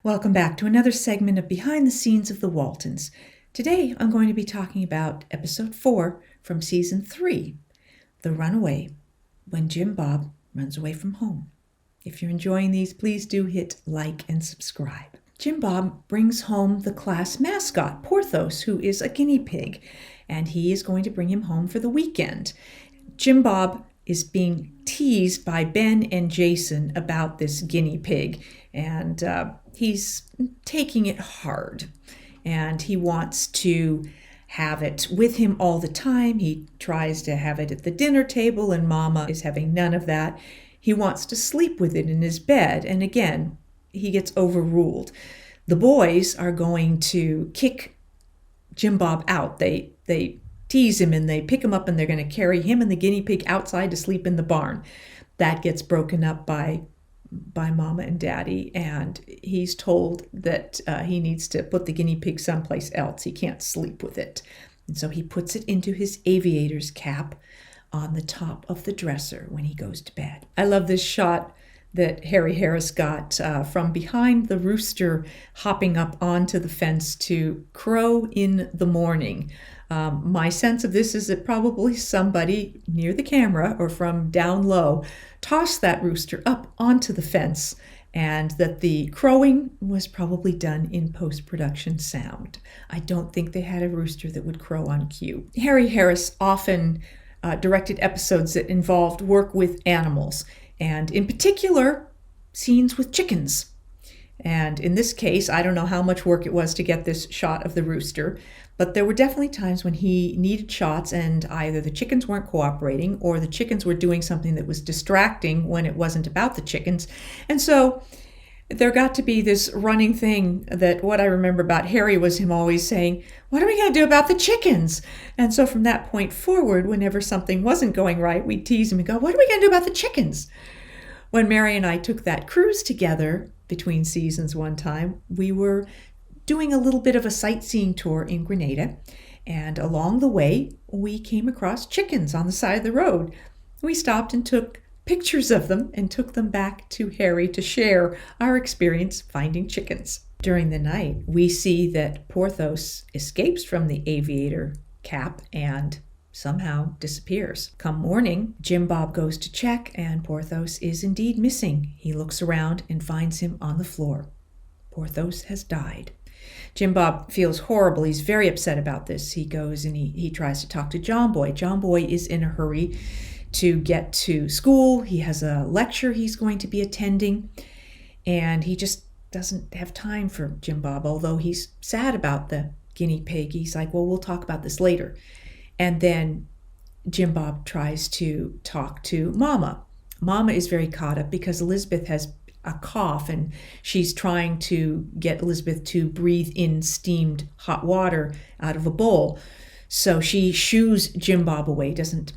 Welcome back to another segment of Behind the Scenes of the Waltons. Today I'm going to be talking about episode 4 from season 3, The Runaway, when Jim Bob runs away from home. If you're enjoying these, please do hit like and subscribe. Jim Bob brings home the class mascot, Porthos, who is a guinea pig, and he is going to bring him home for the weekend. Jim Bob is being teased by Ben and Jason about this guinea pig, and he's taking it hard, and he wants to have it with him all the time. He tries to have it at the dinner table, and Mama is having none of that. He wants to sleep with it in his bed, and again, he gets overruled. The boys are going to kick Jim Bob out. They tease him and they pick him up, and they're going to carry him and the guinea pig outside to sleep in the barn. That gets broken up by Mama and Daddy, and he's told that he needs to put the guinea pig someplace else. He can't sleep with it. And so he puts it into his aviator's cap on the top of the dresser when he goes to bed. I love this shot that Harry Harris got from behind the rooster hopping up onto the fence to crow in the morning. My sense of this is that probably somebody near the camera or from down low tossed that rooster up onto the fence, and that the crowing was probably done in post-production sound. I don't think they had a rooster that would crow on cue. Harry Harris often directed episodes that involved work with animals, and in particular, scenes with chickens. And in this case, I don't know how much work it was to get this shot of the rooster, but there were definitely times when he needed shots and either the chickens weren't cooperating or the chickens were doing something that was distracting when it wasn't about the chickens. And so there got to be this running thing that what I remember about Harry was him always saying, "What are we going to do about the chickens?" And so from that point forward, whenever something wasn't going right, we'd tease him and go, "What are we going to do about the chickens?" When Mary and I took that cruise together between seasons one time, we were doing a little bit of a sightseeing tour in Grenada, and along the way, we came across chickens on the side of the road. We stopped and took pictures of them and took them back to Harry to share our experience finding chickens. During the night, we see that Porthos escapes from the aviator cap and somehow disappears. Come morning, Jim Bob goes to check, and Porthos is indeed missing. He looks around and finds him on the floor. Porthos has died. Jim Bob feels horrible. He's very upset about this. He goes and he tries to talk to John Boy. John Boy is in a hurry to get to school. He has a lecture he's going to be attending, and he just doesn't have time for Jim Bob, although he's sad about the guinea pig. He's like, "Well, we'll talk about this later." And then Jim Bob tries to talk to Mama. Mama is very caught up because Elizabeth has a cough, and she's trying to get Elizabeth to breathe in steamed hot water out of a bowl. So she shoos Jim Bob away, doesn't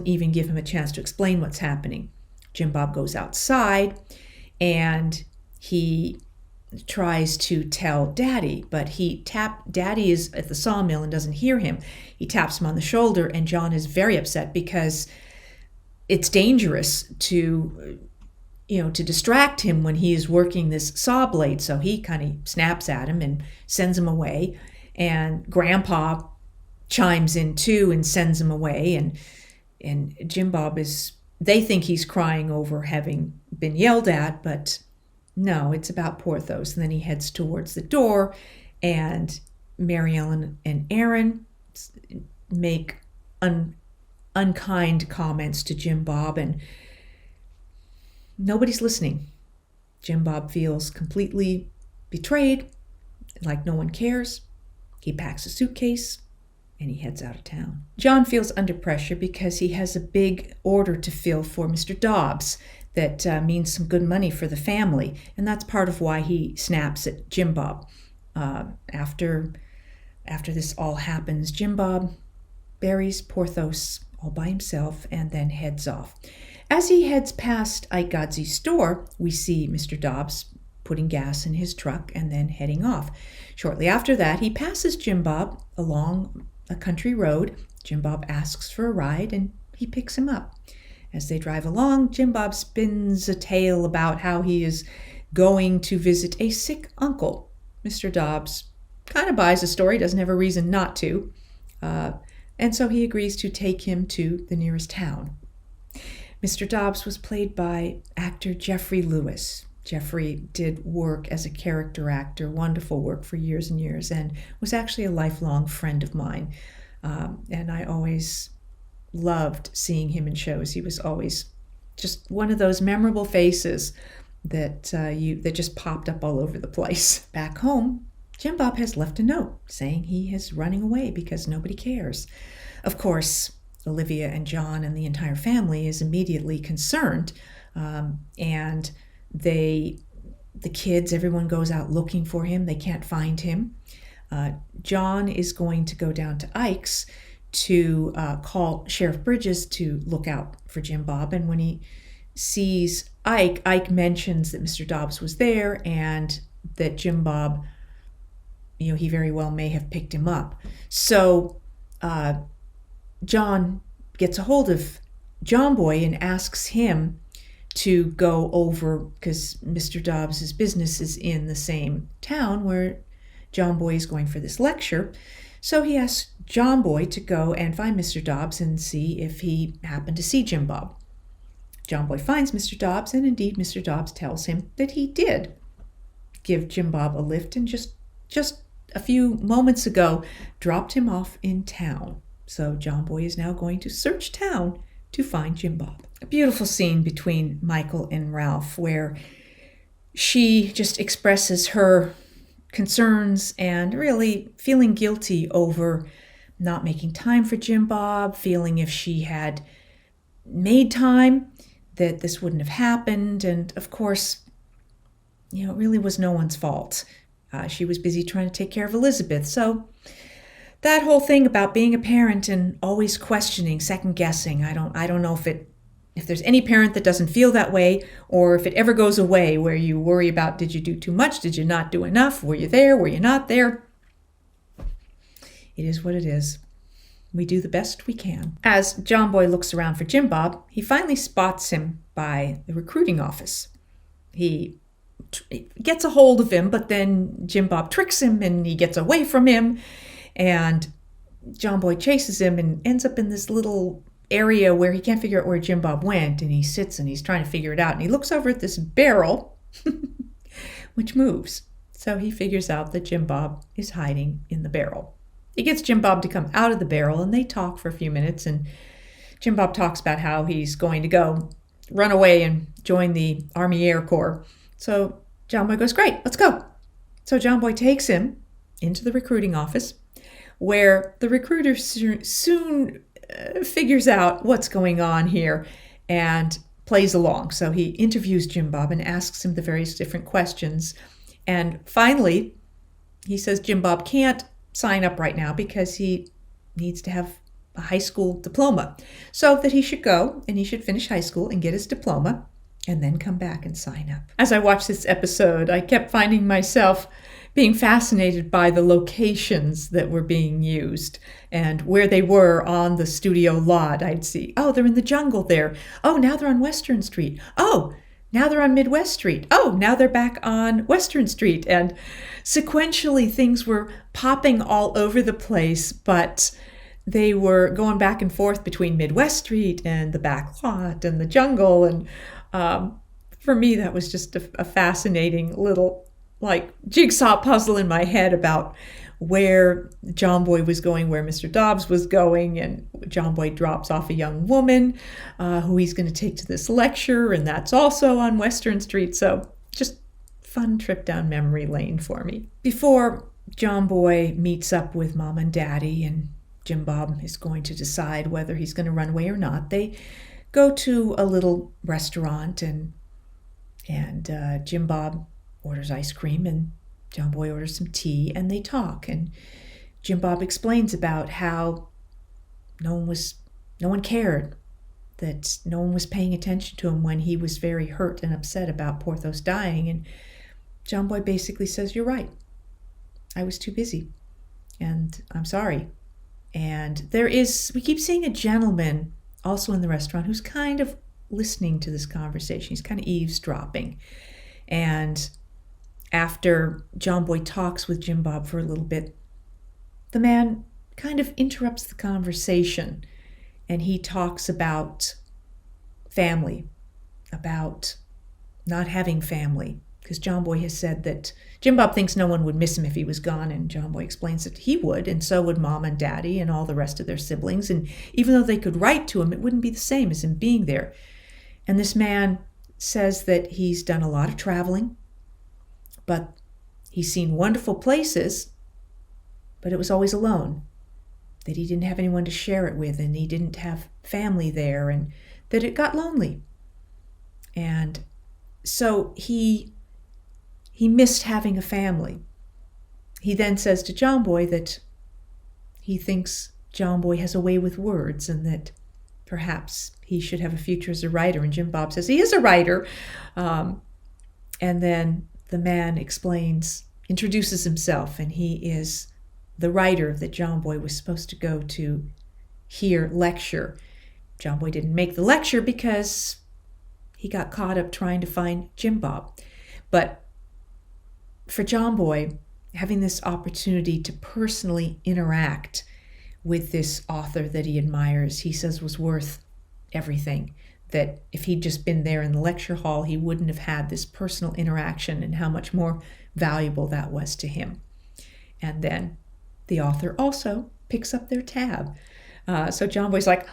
even give him a chance to explain what's happening. Jim Bob goes outside, and he tries to tell Daddy, but Daddy is at the sawmill and doesn't hear him. He taps him on the shoulder, and John is very upset because it's dangerous to distract him when he is working this saw blade. So he kind of snaps at him and sends him away. And Grandpa chimes in too and sends him away. And Jim Bob they think he's crying over having been yelled at, but no, it's about Porthos. And then he heads towards the door, and Mary Ellen and Aaron make unkind comments to Jim Bob, and nobody's listening. Jim Bob feels completely betrayed, like no one cares. He packs a suitcase and he heads out of town. John feels under pressure because he has a big order to fill for Mr. Dobbs that means some good money for the family, and that's part of why he snaps at Jim Bob. After this all happens, Jim Bob buries Porthos all by himself and then heads off. As he heads past Ike Godsey's store, we see Mr. Dobbs putting gas in his truck and then heading off. Shortly after that, he passes Jim Bob along a country road. Jim Bob asks for a ride, and he picks him up. As they drive along, Jim Bob spins a tale about how he is going to visit a sick uncle. Mr. Dobbs kind of buys the story, doesn't have a reason not to, and so he agrees to take him to the nearest town. Mr. Dobbs was played by actor Geoffrey Lewis. Geoffrey did work as a character actor, wonderful work for years and years, and was actually a lifelong friend of mine. And I always loved seeing him in shows. He was always just one of those memorable faces that just popped up all over the place. Back home, Jim Bob has left a note saying he is running away because nobody cares. Of course, Olivia and John and the entire family is immediately concerned, and the kids, everyone goes out looking for him. They can't find him. John is going to go down to Ike's to call Sheriff Bridges to look out for Jim Bob, and when he sees Ike mentions that Mr. Dobbs was there and that Jim Bob, he very well may have picked him up. So John gets a hold of John Boy and asks him to go over, because Mr. Dobbs' business is in the same town where John Boy is going for this lecture. So he asks John Boy to go and find Mr. Dobbs and see if he happened to see Jim Bob. John Boy finds Mr. Dobbs, and indeed Mr. Dobbs tells him that he did give Jim Bob a lift and just a few moments ago dropped him off in town. So John Boy is now going to search town to find Jim Bob. A beautiful scene between Michael and Ralph where she just expresses her concerns and really feeling guilty over not making time for Jim Bob, feeling if she had made time that this wouldn't have happened. And of course, it really was no one's fault. She was busy trying to take care of Elizabeth. So that whole thing about being a parent and always questioning, second guessing, I don't know if there's any parent that doesn't feel that way, or if it ever goes away where you worry about, did you do too much? Did you not do enough? Were you there? Were you not there? It is what it is. We do the best we can. As John Boy looks around for Jim Bob, he finally spots him by the recruiting office. He gets a hold of him, but then Jim Bob tricks him and he gets away from him. And John Boy chases him and ends up in this little area where he can't figure out where Jim Bob went. And he sits and he's trying to figure it out. And he looks over at this barrel, which moves. So he figures out that Jim Bob is hiding in the barrel. He gets Jim Bob to come out of the barrel and they talk for a few minutes. And Jim Bob talks about how he's going to go run away and join the Army Air Corps. So John Boy goes, great, let's go. So John Boy takes him into the recruiting office, where the recruiter soon figures out what's going on here and plays along. So he interviews Jim Bob and asks him the various different questions. And finally, he says Jim Bob can't sign up right now because he needs to have a high school diploma. So that he should go and he should finish high school and get his diploma and then come back and sign up. As I watched this episode, I kept finding myself being fascinated by the locations that were being used and where they were on the studio lot. I'd see, oh, they're in the jungle there. Oh, now they're on Western Street. Oh, now they're on Midwest Street. Oh, now they're back on Western Street. And sequentially, things were popping all over the place, but they were going back and forth between Midwest Street and the back lot and the jungle. And for me, that was just a fascinating little jigsaw puzzle in my head about where John Boy was going, where Mr. Dobbs was going, and John Boy drops off a young woman who he's going to take to this lecture, and that's also on Western Street. So just fun trip down memory lane for me. Before John Boy meets up with Mom and Daddy, and Jim Bob is going to decide whether he's going to run away or not, they go to a little restaurant, and Jim Bob orders ice cream and John Boy orders some tea, and they talk. And Jim Bob explains about how no one cared, that no one was paying attention to him when he was very hurt and upset about Porthos dying. And John Boy basically says, you're right. I was too busy, and I'm sorry. And we keep seeing a gentleman also in the restaurant who's kind of listening to this conversation. He's kind of eavesdropping. And after John Boy talks with Jim Bob for a little bit, the man kind of interrupts the conversation, and he talks about family, about not having family, because John Boy has said that Jim Bob thinks no one would miss him if he was gone, and John Boy explains that he would, and so would Mom and Daddy and all the rest of their siblings, and even though they could write to him, it wouldn't be the same as him being there. And this man says that he's done a lot of traveling, but he's seen wonderful places, but it was always alone, that he didn't have anyone to share it with, and he didn't have family there, and that it got lonely. And so he missed having a family. He then says to John Boy that he thinks John Boy has a way with words, and that perhaps he should have a future as a writer. And Jim Bob says he is a writer. And then the man introduces himself, and he is the writer that John Boy was supposed to go to hear lecture. John Boy didn't make the lecture because he got caught up trying to find Jim Bob. But for John Boy, having this opportunity to personally interact with this author that he admires, he says was worth everything. That if he'd just been there in the lecture hall, he wouldn't have had this personal interaction, and how much more valuable that was to him. And then the author also picks up their tab. So John Boy's like,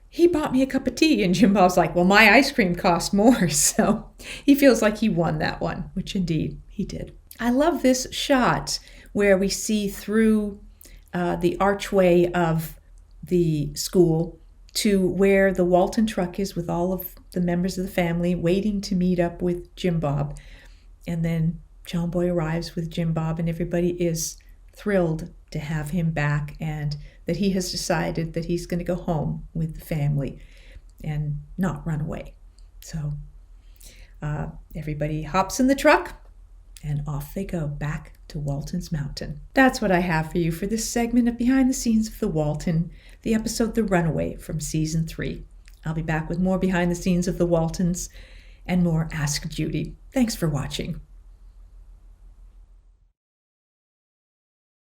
he bought me a cup of tea. And Jim Bob's like, well, my ice cream cost more. So he feels like he won that one, which indeed he did. I love this shot where we see through the archway of the school to where the Walton truck is with all of the members of the family waiting to meet up with Jim Bob. And then John Boy arrives with Jim Bob, and everybody is thrilled to have him back, and that he has decided that he's going to go home with the family and not run away. So everybody hops in the truck, and off they go back to Walton's Mountain. That's what I have for you for this segment of Behind the Scenes of the Walton, the episode The Runaway from Season 3. I'll be back with more Behind the Scenes of the Waltons and more Ask Judy. Thanks for watching.